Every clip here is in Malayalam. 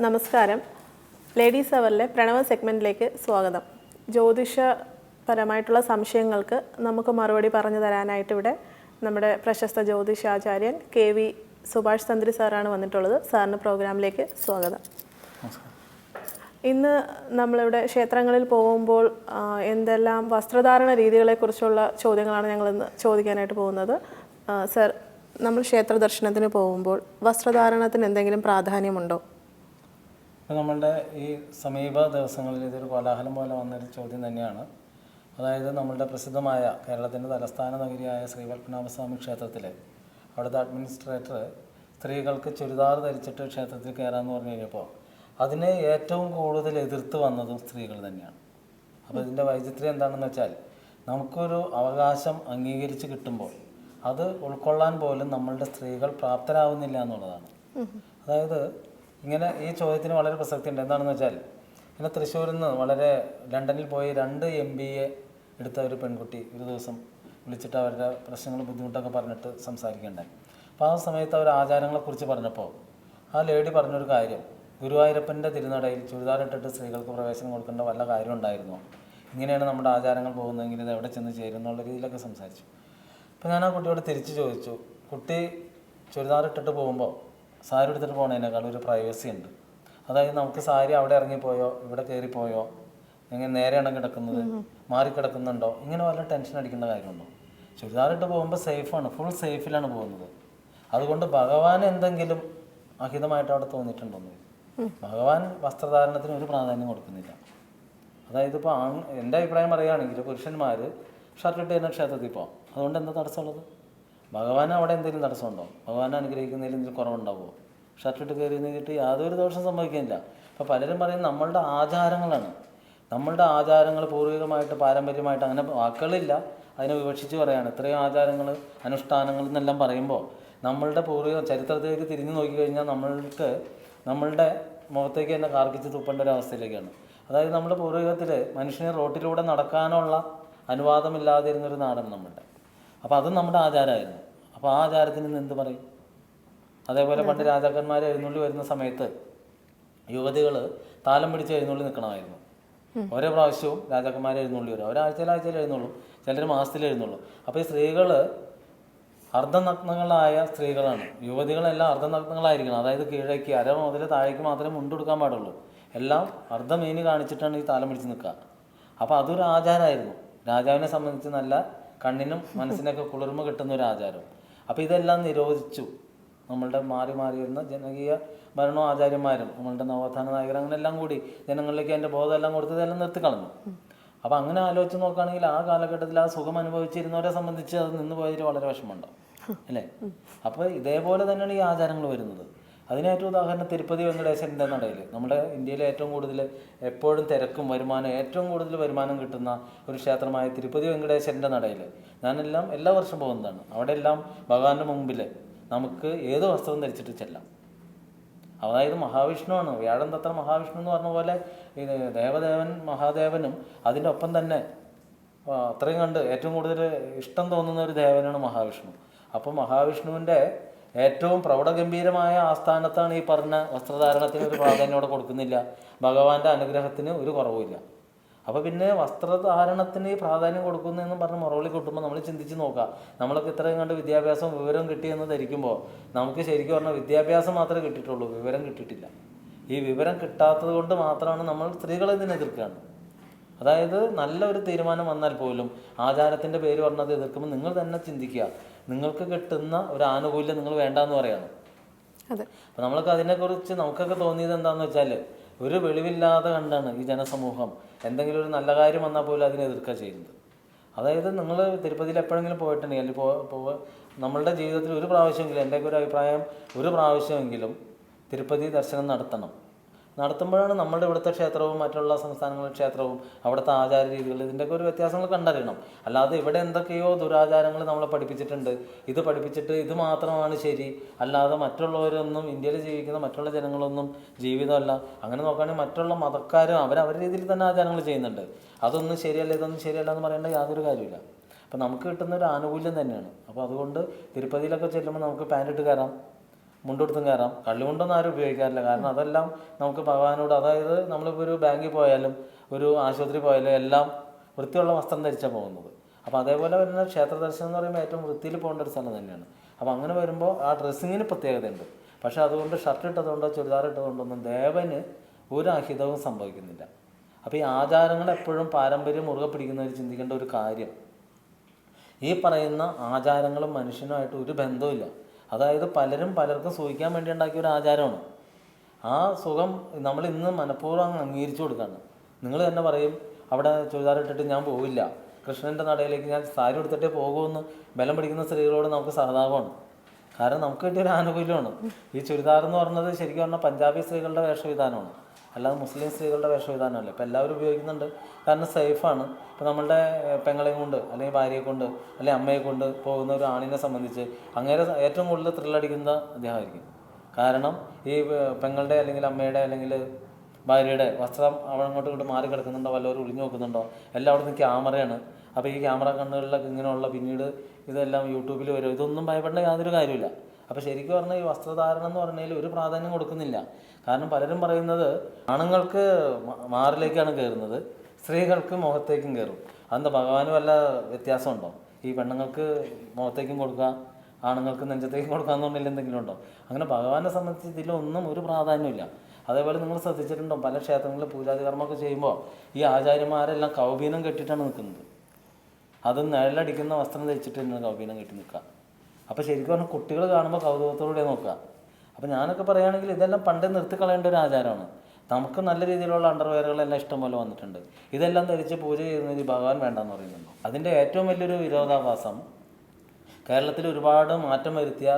നമസ്കാരം. ലേഡീസ് അവറിലെ പ്രണവ സെഗ്മെൻറ്റിലേക്ക് സ്വാഗതം. ജ്യോതിഷപരമായിട്ടുള്ള സംശയങ്ങൾക്ക് നമുക്ക് മറുപടി പറഞ്ഞു തരാനായിട്ട് ഇവിടെ നമ്മുടെ പ്രശസ്ത ജ്യോതിഷാചാര്യൻ KV സുഭാഷ് തന്ത്രി സാറാണ് വന്നിട്ടുള്ളത്. സാറിന് പ്രോഗ്രാമിലേക്ക് സ്വാഗതം. ഇന്ന് നമ്മളിവിടെ ക്ഷേത്രങ്ങളിൽ പോകുമ്പോൾ എന്തെല്ലാം വസ്ത്രധാരണ രീതികളെക്കുറിച്ചുള്ള ചോദ്യങ്ങളാണ് ഞങ്ങളിന്ന് ചോദിക്കാനായിട്ട് പോകുന്നത്. സർ, നമ്മൾ ക്ഷേത്ര ദർശനത്തിന് പോകുമ്പോൾ വസ്ത്രധാരണത്തിന് എന്തെങ്കിലും പ്രാധാന്യമുണ്ടോ? ഇപ്പോൾ നമ്മളുടെ ഈ സമീപ ദിവസങ്ങളിൽ ഇതൊരു കോലാഹലം പോലെ വന്നൊരു ചോദ്യം തന്നെയാണ്. അതായത് നമ്മളുടെ പ്രസിദ്ധമായ കേരളത്തിൻ്റെ തലസ്ഥാന നഗരിയായ ശ്രീപത്മനാഭസ്വാമി ക്ഷേത്രത്തിൽ അവിടുത്തെ അഡ്മിനിസ്ട്രേറ്റർ സ്ത്രീകൾക്ക് ചുരിദാർ ധരിച്ചിട്ട് ക്ഷേത്രത്തിൽ കയറാമെന്ന് പറഞ്ഞു കഴിഞ്ഞപ്പോൾ അതിനെ ഏറ്റവും കൂടുതൽ എതിർത്ത് വന്നതും സ്ത്രീകൾ തന്നെയാണ്. അപ്പോൾ ഇതിൻ്റെ വൈചിത്ര്യം എന്താണെന്ന് വെച്ചാൽ, നമുക്കൊരു അവകാശം അംഗീകരിച്ച് കിട്ടുമ്പോൾ അത് ഉൾക്കൊള്ളാൻ പോലും നമ്മളുടെ സ്ത്രീകൾ പ്രാപ്തരാകുന്നില്ല എന്നുള്ളതാണ്. അതായത് ഇങ്ങനെ ഈ ചോദ്യത്തിന് വളരെ പ്രസക്തി ഉണ്ട്. എന്താണെന്ന് വെച്ചാൽ, ഇങ്ങനെ തൃശ്ശൂരിൽ നിന്ന് വളരെ ലണ്ടനിൽ പോയി 2 MBA എടുത്ത ഒരു പെൺകുട്ടി ഒരു ദിവസം വിളിച്ചിട്ട് അവരുടെ പ്രശ്നങ്ങളും ബുദ്ധിമുട്ടൊക്കെ പറഞ്ഞിട്ട് സംസാരിക്കുകയുണ്ടായി. അപ്പോൾ ആ സമയത്ത് അവർ ആചാരങ്ങളെക്കുറിച്ച് പറഞ്ഞപ്പോൾ ആ ലേഡി പറഞ്ഞൊരു കാര്യം, ഗുരുവായൂരപ്പൻ്റെ തിരുനടയിൽ ചുരിദാർ ഇട്ടിട്ട് സ്ത്രീകൾക്ക് പ്രവേശനം കൊടുക്കേണ്ട വല്ല കാര്യം ഉണ്ടായിരുന്നോ, ഇങ്ങനെയാണ് നമ്മുടെ ആചാരങ്ങൾ പോകുന്നതെങ്കിൽ ഇത് എവിടെ ചെന്ന് ചേരും എന്നുള്ള രീതിയിലൊക്കെ സംസാരിച്ചു. അപ്പോൾ ഞാൻ ആ കുട്ടിയോട് തിരിച്ച് ചോദിച്ചു, കുട്ടി ചുരിദാർ ഇട്ടിട്ട് പോകുമ്പോൾ സാരി എടുത്തിട്ട് പോകുന്നതിനേക്കാൾ ഒരു പ്രൈവസി ഉണ്ട്. അതായത് നമുക്ക് സാരി അവിടെ ഇറങ്ങിപ്പോയോ ഇവിടെ കയറിപ്പോയോ, ഇങ്ങനെ നേരെയാണ് കിടക്കുന്നത്, മാറിക്കിടക്കുന്നുണ്ടോ, ഇങ്ങനെ വല്ല ടെൻഷൻ അടിക്കേണ്ട കാര്യമുണ്ടോ? ചുരിദാറിട്ട് പോകുമ്പോൾ സേഫാണ്, ഫുൾ സേഫിലാണ് പോകുന്നത്. അതുകൊണ്ട് ഭഗവാൻ എന്തെങ്കിലും അഹിതമായിട്ട് അവിടെ തോന്നിയിട്ടുണ്ടോന്ന്? ഭഗവാൻ വസ്ത്രധാരണത്തിന് ഒരു പ്രാധാന്യം കൊടുക്കുന്നില്ല. അതായത് ഇപ്പോൾ എൻ്റെ അഭിപ്രായം പറയുകയാണെങ്കിൽ പുരുഷന്മാർ ഷർട്ട് ഇട്ട് തന്നെ ക്ഷേത്രത്തിൽ പോകാം. അതുകൊണ്ട് എന്താ തടസ്സമുള്ളത്? ഭഗവാൻ അവിടെ എന്തെങ്കിലും തടസ്സമുണ്ടോ? ഭഗവാനെ അനുഗ്രഹിക്കുന്നതിൽ എന്തെങ്കിലും കുറവുണ്ടാവുമോ? ഷർട്ടിട്ട് കയറി നിന്നിട്ട് യാതൊരു ദോഷം സംഭവിക്കുന്നില്ല. അപ്പോൾ പലരും പറയും നമ്മളുടെ ആചാരങ്ങളാണ്, നമ്മളുടെ ആചാരങ്ങൾ പൂർവികമായിട്ട് പാരമ്പര്യമായിട്ട്, അങ്ങനെ വാക്കുകളില്ല, അതിനെ വിവക്ഷിച്ച് പറയാണ്. ഇത്രയും ആചാരങ്ങൾ അനുഷ്ഠാനങ്ങൾ എന്നെല്ലാം പറയുമ്പോൾ നമ്മളുടെ പൂർവിക ചരിത്രത്തിലേക്ക് തിരിഞ്ഞു നോക്കിക്കഴിഞ്ഞാൽ നമ്മളുടെ മുഖത്തേക്ക് തന്നെ കാർക്കിച്ച് തുപ്പേണ്ട ഒരു അവസ്ഥയിലേക്കാണ്. അതായത് നമ്മുടെ പൂർവികത്തിൽ മനുഷ്യന് റോട്ടിലൂടെ നടക്കാനുള്ള അനുവാദമില്ലാതിരുന്നൊരു നാടാണ് നമ്മളുടെ. അപ്പോൾ അതും നമ്മുടെ ആചാരമായിരുന്നു. അപ്പോൾ ആ ആചാരത്തിന് ഇന്ന് എന്ത് പറയും? അതേപോലെ പണ്ട് രാജാക്കന്മാർ എഴുന്നള്ളി വരുന്ന സമയത്ത് യുവതികൾ താലം പിടിച്ച് എഴുന്നള്ളി നിൽക്കണമായിരുന്നു. ഓരോ പ്രാവശ്യവും രാജാക്കന്മാർ എഴുന്നള്ളി വരും. ഒരാഴ്ചയിൽ എഴുന്നള്ളും, ചിലർ മാസത്തിൽ എഴുന്നള്ളും. അപ്പോൾ ഈ സ്ത്രീകൾ അർദ്ധനഗ്നങ്ങളായ സ്ത്രീകളാണ്. യുവതികളെല്ലാം അർദ്ധനഗ്നങ്ങളായിരിക്കണം. അതായത് കീഴേക്ക് അര മുതൽ താഴേക്ക് മാത്രമേ മുണ്ടെടുക്കാൻ പാടുള്ളൂ. എല്ലാം അർദ്ധമേനി കാണിച്ചിട്ടാണ് ഈ താലം പിടിച്ച് നിൽക്കുക. അപ്പോൾ അതൊരു ആചാരമായിരുന്നു. രാജാവിനെ സംബന്ധിച്ച് നല്ല കണ്ണിനും മനസ്സിനൊക്കെ കുളിർമ കിട്ടുന്ന ഒരു ആചാരം. അപ്പോൾ ഇതെല്ലാം നിരോധിച്ചു. നമ്മളുടെ മാറി വരുന്ന ജനകീയ ഭരണവും ആചാര്യന്മാരും നമ്മളുടെ നവോത്ഥാന നായകർ അങ്ങനെല്ലാം കൂടി ജനങ്ങളിലേക്ക് അതിൻ്റെ ബോധമെല്ലാം കൊടുത്ത് ഇതെല്ലാം നിർത്തിക്കളഞ്ഞു. അപ്പോൾ അങ്ങനെ ആലോചിച്ച് നോക്കുകയാണെങ്കിൽ ആ കാലഘട്ടത്തിൽ ആ സുഖം അനുഭവിച്ചിരുന്നവരെ സംബന്ധിച്ച് അത് നിന്ന് പോയതിൽ വളരെ വിഷമമുണ്ടാവും, അല്ലേ? അപ്പോൾ ഇതേപോലെ തന്നെയാണ് ഈ ആചാരങ്ങൾ വരുന്നത്. അതിനേറ്റവും ഉദാഹരണം തിരുപ്പതി വെങ്കടേശ്വരൻ്റെ നടയിൽ, നമ്മുടെ ഇന്ത്യയിലെ ഏറ്റവും കൂടുതൽ എപ്പോഴും തിരക്കും ഏറ്റവും കൂടുതൽ വരുമാനം കിട്ടുന്ന ഒരു ക്ഷേത്രമായ തിരുപ്പതി വെങ്കടേശ്വരൻ്റെ നടയിൽ ഞാനെല്ലാം എല്ലാ വർഷവും പോകുന്നതാണ്. അവിടെ എല്ലാം ഭഗവാന്റെ മുമ്പിൽ നമുക്ക് ഏത് വസ്ത്രവും ധരിച്ചിട്ട് ചെല്ലാം. അതായത് മഹാവിഷ്ണുവാണ്, വ്യാഴം തത്ര മഹാവിഷ്ണു എന്ന് പറഞ്ഞ പോലെ ഈ ദേവദേവൻ മഹാദേവനും അതിൻ്റെ ഒപ്പം തന്നെ അത്രയും കണ്ട് ഏറ്റവും കൂടുതൽ ഇഷ്ടം തോന്നുന്ന ഒരു ദേവനാണ് മഹാവിഷ്ണു. അപ്പോൾ മഹാവിഷ്ണുവിൻ്റെ ഏറ്റവും പ്രൗഢഗംഭീരമായ ആസ്ഥാനത്താണ് ഈ പറഞ്ഞ വസ്ത്രധാരണത്തിന് ഒരു പ്രാധാന്യം അവിടെ കൊടുക്കുന്നില്ല. ഭഗവാന്റെ അനുഗ്രഹത്തിന് ഒരു കുറവുമില്ല. അപ്പോൾ പിന്നെ വസ്ത്രധാരണത്തിന് ഈ പ്രാധാന്യം കൊടുക്കുന്നതെന്ന് പറഞ്ഞ് മുറവിളി കൊട്ടുമ്പോൾ നമ്മൾ ചിന്തിച്ച് നോക്കാം. നമ്മളൊക്കെ ഇത്രയും കണ്ട് വിദ്യാഭ്യാസം വിവരം കിട്ടിയെന്ന് ധരിക്കുമ്പോൾ നമുക്ക് ശരിക്കും പറഞ്ഞാൽ വിദ്യാഭ്യാസം മാത്രമേ കിട്ടിയിട്ടുള്ളൂ, വിവരം കിട്ടിയിട്ടില്ല. ഈ വിവരം കിട്ടാത്തത് കൊണ്ട് മാത്രമാണ് നമ്മൾ സ്ത്രീകളെ ഇതിനെ എതിർക്കുകയാണ്. അതായത് നല്ലൊരു തീരുമാനം വന്നാൽ പോലും ആചാരത്തിൻ്റെ പേര് പറഞ്ഞത് എതിർക്കുമ്പോൾ നിങ്ങൾ തന്നെ ചിന്തിക്കുക, നിങ്ങൾക്ക് കിട്ടുന്ന ഒരു ആനുകൂല്യം നിങ്ങൾ വേണ്ടാന്ന് പറയാണ്. അപ്പം നമ്മൾക്ക് അതിനെക്കുറിച്ച് നമുക്കൊക്കെ തോന്നിയത് എന്താണെന്ന് വെച്ചാൽ, ഒരു വെളിവില്ലാതെ കണ്ടാണ് ഈ ജനസമൂഹം എന്തെങ്കിലും ഒരു നല്ല കാര്യം വന്നാൽ പോലും അതിനെ എതിർക്കുക ചെയ്യുന്നത്. അതായത് നിങ്ങൾ തിരുപ്പതിയിൽ എപ്പോഴെങ്കിലും പോയിട്ടുണ്ടെങ്കിൽ അല്ലെങ്കിൽ നമ്മളുടെ ജീവിതത്തിൽ ഒരു പ്രാവശ്യമെങ്കിലും, എൻ്റെയൊക്കെ ഒരു അഭിപ്രായം, ഒരു പ്രാവശ്യമെങ്കിലും തിരുപ്പതി ദർശനം നടത്തുമ്പോഴാണ് നമ്മളുടെ ഇവിടുത്തെ ക്ഷേത്രവും മറ്റുള്ള സംസ്ഥാനങ്ങളുടെ ക്ഷേത്രവും അവിടുത്തെ ആചാര രീതികൾ ഇതിൻ്റെയൊക്കെ ഒരു വ്യത്യാസങ്ങൾ കണ്ടറിയണം. അല്ലാതെ ഇവിടെ എന്തൊക്കെയോ ദുരാചാരങ്ങൾ നമ്മളെ പഠിപ്പിച്ചിട്ടുണ്ട്, ഇത് പഠിപ്പിച്ചിട്ട് ഇത് മാത്രമാണ് ശരി, അല്ലാതെ മറ്റുള്ളവരൊന്നും, ഇന്ത്യയിൽ ജീവിക്കുന്ന മറ്റുള്ള ജനങ്ങളൊന്നും ജീവിതമല്ല. അങ്ങനെ നോക്കുകയാണെങ്കിൽ മറ്റുള്ള മതക്കാരും അവരവരുടെ രീതിയിൽ തന്നെ ആചാരങ്ങൾ ചെയ്യുന്നുണ്ട്. അതൊന്നും ശരിയല്ല, ഇതൊന്നും ശരിയല്ല എന്ന് പറയേണ്ട യാതൊരു കാര്യമില്ല. അപ്പം നമുക്ക് കിട്ടുന്ന ഒരു ആനുകൂല്യം തന്നെയാണ്. അപ്പോൾ അതുകൊണ്ട് തിരുപ്പതിയിലൊക്കെ ചെല്ലുമ്പോൾ നമുക്ക് പാൻറ്റിട്ട് കയറാം, മുണ്ടെടുത്തും കയറാം. കള്ളിമുണ്ടൊന്നും ആരും ഉപയോഗിക്കാറില്ല. കാരണം അതെല്ലാം നമുക്ക് ഭഗവാനോട്, അതായത് നമ്മളിപ്പോൾ ഒരു ബാങ്കിൽ പോയാലും ഒരു ആശുപത്രി പോയാലും എല്ലാം വൃത്തിയുള്ള വസ്ത്രം ധരിച്ചാണ് പോകുന്നത്. അപ്പോൾ അതേപോലെ വരുന്ന ക്ഷേത്ര ദർശനം എന്ന് പറയുമ്പോൾ ഏറ്റവും വൃത്തിയിൽ പോകേണ്ട ഒരു സ്ഥലം തന്നെയാണ്. അപ്പോൾ അങ്ങനെ വരുമ്പോൾ ആ ഡ്രസ്സിങ്ങിന് പ്രത്യേകതയുണ്ട്. പക്ഷേ അതുകൊണ്ട് ഷർട്ട് ഇട്ടതുകൊണ്ടോ ചുരിദാർ ഇട്ടതുകൊണ്ടൊന്നും ദേവന് ഒരു അഹിതവും സംഭവിക്കുന്നില്ല. അപ്പോൾ ഈ ആചാരങ്ങൾ എപ്പോഴും പാരമ്പര്യം മുറുകെ പിടിക്കുന്നവർ ചിന്തിക്കേണ്ട ഒരു കാര്യം, ഈ പറയുന്ന ആചാരങ്ങളും മനുഷ്യനുമായിട്ട് ഒരു ബന്ധവുമില്ല. അതായത് പലർക്കും സുഖിക്കാൻ വേണ്ടി ഉണ്ടാക്കിയ ഒരു ആചാരമാണ്. ആ സുഖം നമ്മൾ ഇന്ന് മനഃപൂർവ്വം അംഗീകരിച്ചു കൊടുക്കുകയാണ്. നിങ്ങൾ തന്നെ പറയും അവിടെ ചുരിദാർ ഇട്ടിട്ട് ഞാൻ പോവില്ല, കൃഷ്ണൻ്റെ നടയിലേക്ക് ഞാൻ സാരി എടുത്തിട്ടേ പോകുമെന്ന് ബലം പിടിക്കുന്ന സ്ത്രീകളോട് നമുക്ക് സഹതാപമാണ്. കാരണം നമുക്ക് കിട്ടിയൊരു ആനുകൂല്യമാണ്. ഈ ചുരിദാർ എന്ന് പറഞ്ഞത് ശരിക്കും പറഞ്ഞാൽ പഞ്ചാബി സ്ത്രീകളുടെ വേഷവിധാനമാണ്, അല്ലാതെ മുസ്ലിം സ്ത്രീകളുടെ വേഷവിധാനമല്ല. ഇപ്പോൾ എല്ലാവരും ഉപയോഗിക്കുന്നുണ്ട്, കാരണം സേഫാണ്. ഇപ്പോൾ നമ്മളുടെ പെങ്ങളെയും കൊണ്ട് അല്ലെങ്കിൽ ഭാര്യയെ കൊണ്ട് അല്ലെങ്കിൽ അമ്മയെ കൊണ്ട് പോകുന്ന ഒരു ആണിനെ സംബന്ധിച്ച് അങ്ങനെ ഏറ്റവും കൂടുതൽ ത്രില്ലടിക്കുന്ന അദ്ദേഹമായിരിക്കും. കാരണം ഈ പെങ്ങളുടെ അല്ലെങ്കിൽ അമ്മയുടെ അല്ലെങ്കിൽ ഭാര്യയുടെ വസ്ത്രം അങ്ങോട്ടും ഇങ്ങോട്ട് മാറി കിടക്കുന്നുണ്ടോ, വല്ലവരും ഒളിഞ്ഞു നോക്കുന്നുണ്ടോ, എല്ലായിടത്തും ക്യാമറയാണ്. അപ്പോൾ ഈ ക്യാമറ കണ്ണുകളിലൊക്കെ ഇങ്ങനെയുള്ള പിന്നീട് ഇതെല്ലാം യൂട്യൂബിൽ വരും. ഇതൊന്നും ഭയപ്പെടേണ്ട യാതൊരു കാര്യമില്ല. അപ്പോൾ ശരിക്കും പറഞ്ഞാൽ ഈ വസ്ത്രധാരണം എന്ന് പറഞ്ഞാൽ ഒരു പ്രാധാന്യം കൊടുക്കുന്നില്ല. കാരണം പലരും പറയുന്നത് ആണുങ്ങൾക്ക് മാറിലേക്കാണ് കയറുന്നത്, സ്ത്രീകൾക്ക് മുഖത്തേക്കും കയറും. അതെന്താ ഭഗവാന് വല്ല വ്യത്യാസമുണ്ടോ? ഈ പെണ്ണുങ്ങൾക്ക് മുഖത്തേക്കും കൊടുക്കുക, ആണുങ്ങൾക്ക് നെഞ്ചത്തേക്കും കൊടുക്കാമെന്നുണ്ടെങ്കിൽ എന്തെങ്കിലും ഉണ്ടോ? അങ്ങനെ ഭഗവാനെ സംബന്ധിച്ച് ഇതിലൊന്നും ഒരു പ്രാധാന്യമില്ല. അതേപോലെ നിങ്ങൾ ശ്രദ്ധിച്ചിട്ടുണ്ടോ, പല ക്ഷേത്രങ്ങളിൽ പൂജാതി കർമ്മമൊക്കെ ചെയ്യുമ്പോൾ ഈ ആചാര്യന്മാരെല്ലാം കൗപീനം കെട്ടിയിട്ടാണ് നിൽക്കുന്നത്. അത് നിഴലടിക്കുന്ന വസ്ത്രം ധരിച്ചിട്ട് തന്നെ കൗപീനം കെട്ടി നിൽക്കുക. അപ്പോൾ ശരിക്കും പറഞ്ഞാൽ കുട്ടികൾ കാണുമ്പോൾ കൗതുകത്തോടെ നോക്കുക. അപ്പോൾ ഞാനൊക്കെ പറയുകയാണെങ്കിൽ ഇതെല്ലാം പണ്ടേ നിർത്തിക്കളയേണ്ട ഒരു ആചാരമാണ്. നമുക്ക് നല്ല രീതിയിലുള്ള അണ്ടർവെയറുകളെല്ലാം ഇഷ്ടംപോലെ വന്നിട്ടുണ്ട്. ഇതെല്ലാം ധരിച്ച് പൂജ ചെയ്യുന്നതിന് ഭഗവാൻ വേണ്ടെന്ന് പറയുന്നുണ്ടോ? അതിൻ്റെ ഏറ്റവും വലിയൊരു വിരോധാഭാസം കേരളത്തിൽ ഒരുപാട് മാറ്റം വരുത്തിയ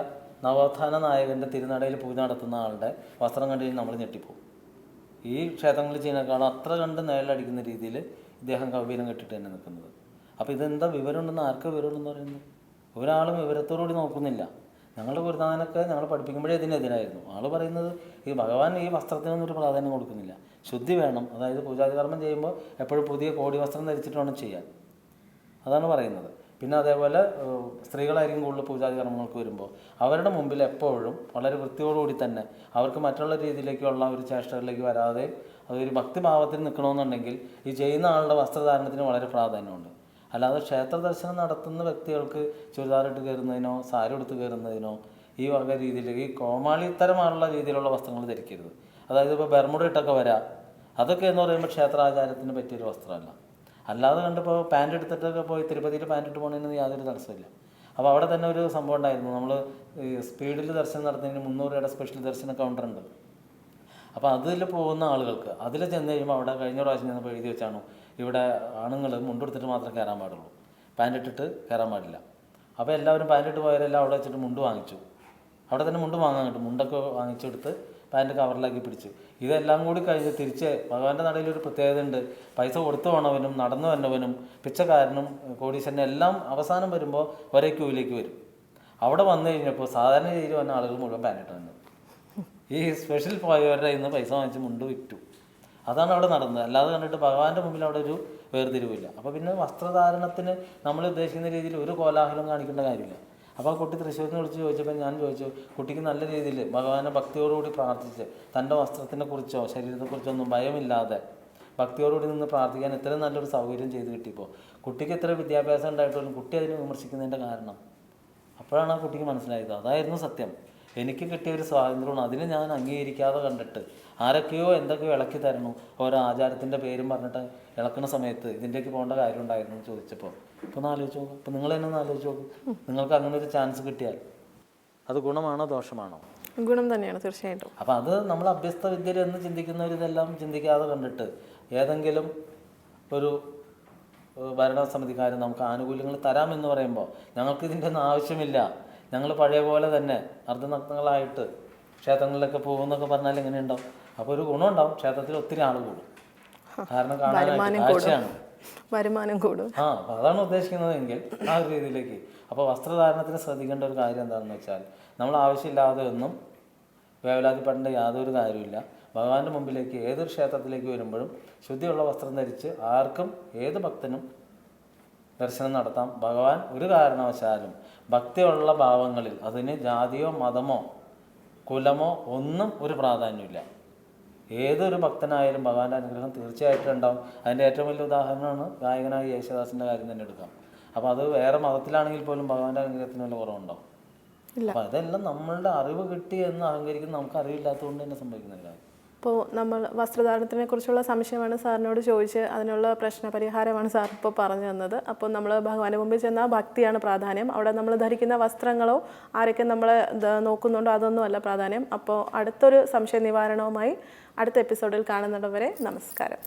നവോത്ഥാന നായകൻ്റെ തിരുനടയിൽ പൂജ നടത്തുന്ന ആളുടെ വസ്ത്രം കണ്ടു കഴിഞ്ഞാൽ നമ്മൾ ഞെട്ടിപ്പോകും. ഈ ക്ഷേത്രങ്ങളിൽ ചെയ്യുന്നതിനേക്കാളും അത്ര കണ്ട് നിഴലടിക്കുന്ന രീതിയിൽ ഇദ്ദേഹം കൗപീനം കെട്ടിട്ട് തന്നെ നിൽക്കുന്നത്. അപ്പോൾ ഇതെന്താ വിവരമുണ്ടെന്ന് ആർക്ക് വിവരമുണ്ടെന്ന് പറയുന്നത്? ഒരാളും വിവരത്തോടുകൂടി നോക്കുന്നില്ല. ഞങ്ങളുടെ ഗുരുനാഥനൊക്കെ ഞങ്ങൾ പഠിപ്പിക്കുമ്പോഴേ ഇതിനെതിരായിരുന്നു. ആൾ പറയുന്നത് ഈ ഭഗവാൻ ഈ വസ്ത്രത്തിനൊന്നും ഒരു പ്രാധാന്യം കൊടുക്കുന്നില്ല, ശുദ്ധി വേണം. അതായത് പൂജാതി കർമ്മം ചെയ്യുമ്പോൾ എപ്പോഴും പുതിയ കോടി വസ്ത്രം ധരിച്ചിട്ട് വേണം ചെയ്യാൻ, അതാണ് പറയുന്നത്. പിന്നെ അതേപോലെ സ്ത്രീകളായിരിക്കും കൂടുതൽ പൂജാതി കർമ്മങ്ങൾക്ക് വരുമ്പോൾ അവരുടെ മുമ്പിൽ എപ്പോഴും വളരെ വൃത്തിയോടുകൂടി തന്നെ അവർക്ക് മറ്റുള്ള രീതിയിലേക്കുള്ള ഒരു ചേഷ്ടകളിലേക്ക് വരാതെ അതൊരു ഭക്തിഭാവത്തിൽ നിൽക്കണമെന്നുണ്ടെങ്കിൽ ഈ ചെയ്യുന്ന ആളുടെ വസ്ത്രധാരണത്തിന് വളരെ പ്രാധാന്യമുണ്ട്. അല്ലാതെ ക്ഷേത്ര ദർശനം നടത്തുന്ന വ്യക്തികൾക്ക് ചുരിദാറിട്ട് കയറുന്നതിനോ സാരി എടുത്ത് കയറുന്നതിനോ ഈ വക രീതിയിലേക്ക് ഈ കോമാളിത്തരമായുള്ള രീതിയിലുള്ള വസ്ത്രങ്ങൾ ധരിക്കരുത്. അതായത് ഇപ്പോൾ ബർമുഡ ഇട്ടൊക്കെ വരാം, അതൊക്കെ എന്ന് പറയുമ്പോൾ ക്ഷേത്രാചാരത്തിന് പറ്റിയൊരു വസ്ത്രമല്ല. അല്ലാതെ കണ്ടിപ്പോൾ പാൻറ് എടുത്തിട്ടൊക്കെ പോയി തിരുപ്പതിയിൽ പാൻറ് ഇട്ട് പോകുന്നതിന് യാതൊരു തടസ്സമില്ല. അപ്പോൾ അവിടെ തന്നെ ഒരു സംഭവം ഉണ്ടായിരുന്നു. നമ്മൾ ഈ സ്പീഡിൽ ദർശനം നടത്തുന്നതിന് 300 രൂപയുടെ സ്പെഷ്യൽ ദർശന കൗണ്ടറുണ്ട്. അപ്പോൾ അതിൽ പോകുന്ന ആളുകൾക്ക് അതിൽ ചെന്ന് കഴിയുമ്പോൾ അവിടെ കഴിഞ്ഞ പ്രാവശ്യം ചെന്നപ്പോൾ എഴുതി വെച്ചാണോ ഇവിടെ ആണുങ്ങൾ മുണ്ടെടുത്തിട്ട് മാത്രമേ കയറാൻ പാടുള്ളൂ, പാൻറ് ഇട്ടിട്ട് കയറാൻ പാടില്ല. അപ്പോൾ എല്ലാവരും പാൻറ് ഇട്ട് പോയാലെല്ലാം അവിടെ വെച്ചിട്ട് മുണ്ട് വാങ്ങിച്ചു. അവിടെ തന്നെ മുണ്ട് വാങ്ങാൻ കിട്ടും. മുണ്ടൊക്കെ വാങ്ങിച്ചെടുത്ത് പാൻറ് കവറിലാക്കി പിടിച്ചു. ഇതെല്ലാം കൂടി കഴിഞ്ഞ് തിരിച്ച് ഭഗവാന്റെ നടയിലൊരു പ്രത്യേകത ഉണ്ട്. പൈസ കൊടുത്തു പോണവനും നടന്നു വന്നവനും പിച്ചക്കാരനും കോടീശ്വരനും എല്ലാം അവസാനം വരുമ്പോൾ ഒരേ ക്യൂവിലേക്ക് വരും. അവിടെ വന്നു കഴിഞ്ഞപ്പോൾ സാധാരണ രീതിയിൽ വന്ന ആളുകൾ മുഴുവൻ പാൻറിട്ട് വന്നു. ഈ സ്പെഷ്യൽ പോയവരുടെ ഇന്ന് പൈസ വാങ്ങിച്ച് മുണ്ട് വിറ്റു. അതാണ് അവിടെ നടന്നത്. അല്ലാതെ കണ്ടിട്ട് ഭഗവാന്റെ മുമ്പിൽ അവിടെ ഒരു വേർതിരിവില്ല. അപ്പോൾ പിന്നെ വസ്ത്രധാരണത്തിന് നമ്മൾ ഉദ്ദേശിക്കുന്ന രീതിയിൽ ഒരു കോലാഹലം കാണിക്കേണ്ട കാര്യമില്ല. അപ്പോൾ ആ കുട്ടി തൃശ്ശൂരിൽ നിന്ന് വിളിച്ച് ചോദിച്ചപ്പോൾ ഞാൻ ചോദിച്ചു, കുട്ടിക്ക് നല്ല രീതിയിൽ ഭഗവാനെ ഭക്തിയോടുകൂടി പ്രാർത്ഥിച്ച് തൻ്റെ വസ്ത്രത്തിനെ കുറിച്ചോ ശരീരത്തെക്കുറിച്ചോ ഒന്നും ഭയമില്ലാതെ ഭക്തിയോടുകൂടി നിന്ന് പ്രാർത്ഥിക്കാൻ ഇത്രയും നല്ലൊരു സൗകര്യം ചെയ്ത് കിട്ടിയപ്പോൾ കുട്ടിക്ക് ഇത്ര വിദ്യാഭ്യാസം ഉണ്ടായിട്ടും കുട്ടി അതിനെ വിമർശിക്കുന്നതിൻ്റെ കാരണം അപ്പോഴാണ് ആ കുട്ടിക്ക് മനസ്സിലായത് അതായിരുന്നു സത്യം. എനിക്ക് കിട്ടിയ ഒരു സ്വാതന്ത്ര്യമാണ്, അതിന് ഞാൻ അംഗീകരിക്കാതെ കണ്ടിട്ട് ആരൊക്കെയോ എന്തൊക്കെയോ ഇളക്കി തരണു, ഓരോ ആചാരത്തിൻ്റെ പേരും പറഞ്ഞിട്ട് ഇളക്കുന്ന സമയത്ത് ഇതിൻ്റെയൊക്കെ പോകേണ്ട കാര്യം ഉണ്ടായിരുന്നു എന്ന് ചോദിച്ചപ്പോൾ ഇപ്പോൾ ഒന്ന് ആലോചിച്ച് നോക്കും. ഇപ്പോൾ നിങ്ങൾ തന്നെ ഒന്ന് ആലോചിച്ച് നോക്കും. നിങ്ങൾക്ക് അങ്ങനെ ഒരു ചാൻസ് കിട്ടിയാൽ അത് ഗുണമാണോ ദോഷമാണോ? ഗുണം തന്നെയാണ് തീർച്ചയായിട്ടും. അപ്പോൾ അത് നമ്മൾ അഭ്യസ്ത വിദ്യർ എന്ന് ചിന്തിക്കുന്നവരിതെല്ലാം ചിന്തിക്കാതെ കണ്ടിട്ട് ഏതെങ്കിലും ഒരു ഭരണസമിതിക്കാർ നമുക്ക് ആനുകൂല്യങ്ങൾ തരാമെന്ന് പറയുമ്പോൾ ഞങ്ങൾക്ക് ഇതിൻ്റെ ഒന്നും ആവശ്യമില്ല, ഞങ്ങൾ പഴയ പോലെ തന്നെ അർദ്ധനഗ്നങ്ങളായിട്ട് ക്ഷേത്രങ്ങളിലൊക്കെ പോകുമെന്നൊക്കെ പറഞ്ഞാൽ എങ്ങനെ ഉണ്ടാവും? അപ്പോൾ ഒരു ഗുണം ഉണ്ടാവും, ക്ഷേത്രത്തിൽ ഒത്തിരി ആൾ കൂടും. കാരണം കാണാനായിട്ട് കാഴ്ചയാണ്, വരുമാനം കൂടും. അപ്പോൾ അതാണ് ഉദ്ദേശിക്കുന്നതെങ്കിൽ ആ ഒരു രീതിയിലേക്ക്. അപ്പോൾ വസ്ത്രധാരണത്തിന് ശ്രദ്ധിക്കേണ്ട ഒരു കാര്യം എന്താണെന്ന് വെച്ചാൽ നമ്മൾ ആവശ്യമില്ലാതെ ഒന്നും വേവലാതിപ്പെടേണ്ട യാതൊരു കാര്യമില്ല. ഭഗവാന്റെ മുമ്പിലേക്ക് ഏതൊരു ക്ഷേത്രത്തിലേക്ക് വരുമ്പോഴും ശുദ്ധിയുള്ള വസ്ത്രം ധരിച്ച് ആർക്കും ഏത് ഭക്തനും ദർശനം നടത്താം. ഭഗവാൻ ഒരു കാരണവശാലും ഭക്തിയുള്ള ഭാവങ്ങളിൽ, അതിന് ജാതിയോ മതമോ കുലമോ ഒന്നും ഒരു പ്രാധാന്യമില്ല. ഏതൊരു ഭക്തനായാലും ഭഗവാന്റെ അനുഗ്രഹം തീർച്ചയായിട്ടും ഉണ്ടാവും. അതിൻ്റെ ഏറ്റവും വലിയ ഉദാഹരണമാണ് ഗായകനായ യേശുദാസിൻ്റെ കാര്യം തന്നെ എടുക്കാം. അപ്പോൾ അത് വേറെ മതത്തിലാണെങ്കിൽ പോലും ഭഗവാന്റെ അനുഗ്രഹത്തിന് വല്ല കുറവുണ്ടാവും. അപ്പോൾ അതെല്ലാം നമ്മളുടെ അറിവ് കിട്ടി എന്ന് അഹങ്കരിക്കുന്ന നമുക്ക് അറിവില്ലാത്തതുകൊണ്ട് തന്നെ സംഭവിക്കുന്നില്ല. ഇപ്പോൾ നമ്മൾ വസ്ത്രധാരണത്തിനെ കുറിച്ചുള്ള സംശയമാണ് സാറിനോട് ചോദിച്ച് അതിനുള്ള പ്രശ്ന പരിഹാരമാണ് സാർ ഇപ്പോൾ പറഞ്ഞു തന്നത്. അപ്പോൾ നമ്മൾ ഭഗവാന്റെ മുമ്പിൽ ചെന്നാൽ ഭക്തിയാണ് പ്രാധാന്യം. അവിടെ നമ്മൾ ധരിക്കുന്ന വസ്ത്രങ്ങളോ ആരൊക്കെ നമ്മളെ നോക്കുന്നുണ്ടോ അതൊന്നും അല്ല പ്രാധാന്യം. അപ്പോൾ അടുത്തൊരു സംശയ നിവാരണവുമായി അടുത്ത എപ്പിസോഡിൽ കാണുന്നവരെ നമസ്കാരം.